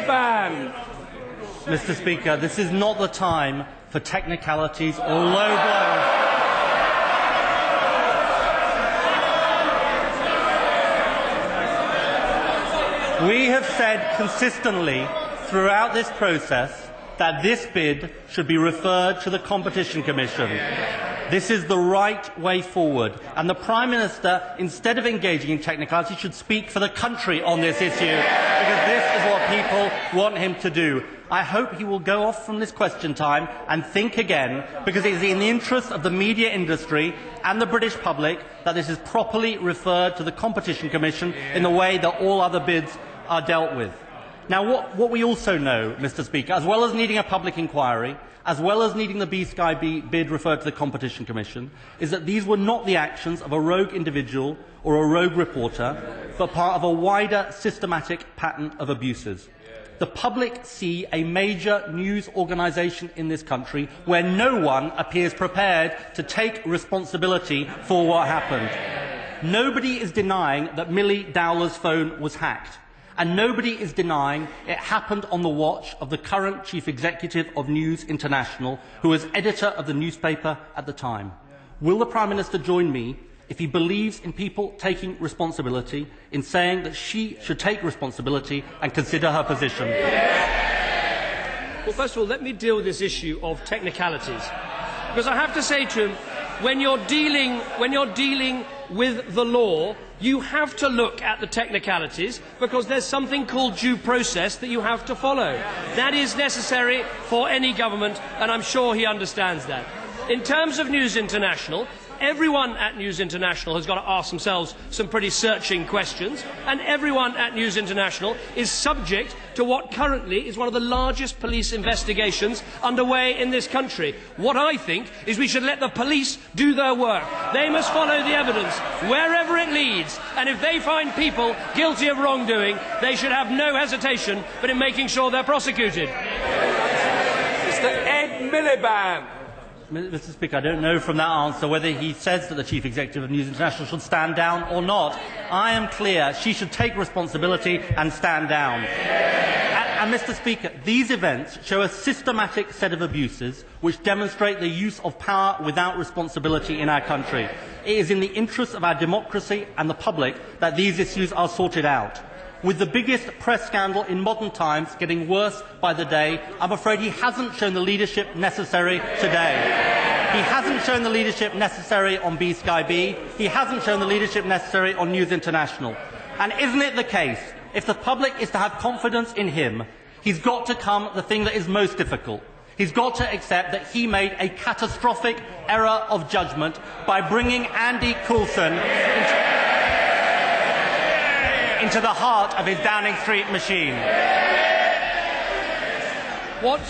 Miliband. Mr. Speaker, this is not the time for technicalities or low blows. We have said consistently throughout this process that this bid should be referred to the Competition Commission. This is the right way forward, and the Prime Minister, instead of engaging in technicality, should speak for the country on this issue, because this is what people want him to do. I hope he will go off from this question time and think again, because it is in the interest of the media industry and the British public that this is properly referred to the Competition Commission in the way that all other bids are dealt with. Now, what we also know, Mr. Speaker, as well as needing a public inquiry, as well as needing the B-Sky bid referred to the Competition Commission, is that these were not the actions of a rogue individual or a rogue reporter, but part of a wider systematic pattern of abuses. The public see a major news organisation in this country where no one appears prepared to take responsibility for what happened. Nobody is denying that Millie Dowler's phone was hacked. And nobody is denying it happened on the watch of the current Chief Executive of News International, who was editor of the newspaper at the time. Will the Prime Minister join me if he believes in people taking responsibility, in saying that she should take responsibility and consider her position? Well, first of all, let me deal with this issue of technicalities. Because I have to say to him, when you're dealing with the law, you have to look at the technicalities, because there's something called due process that you have to follow. That is necessary for any government, and I'm sure he understands that. In terms of News International, everyone at News International has got to ask themselves some pretty searching questions, and everyone at News International is subject to what currently is one of the largest police investigations underway in this country. What I think is we should let the police do their work. They must follow the evidence wherever it leads, and if they find people guilty of wrongdoing, they should have no hesitation but in making sure they're prosecuted. Mr. Miliband. Mr. Speaker, I don't know from that answer whether he says that the Chief Executive of News International should stand down or not. I am clear she should take responsibility and stand down. And Mr. Speaker, these events show a systematic set of abuses which demonstrate the use of power without responsibility in our country. It is in the interest of our democracy and the public that these issues are sorted out. With the biggest press scandal in modern times getting worse by the day, I'm afraid he hasn't shown the leadership necessary today. He hasn't shown the leadership necessary on B-Sky B. He hasn't shown the leadership necessary on News International. And isn't it the case, if the public is to have confidence in him, he's got to come the thing that is most difficult. He's got to accept that he made a catastrophic error of judgment by bringing Andy Coulson into the heart of his Downing Street machine. What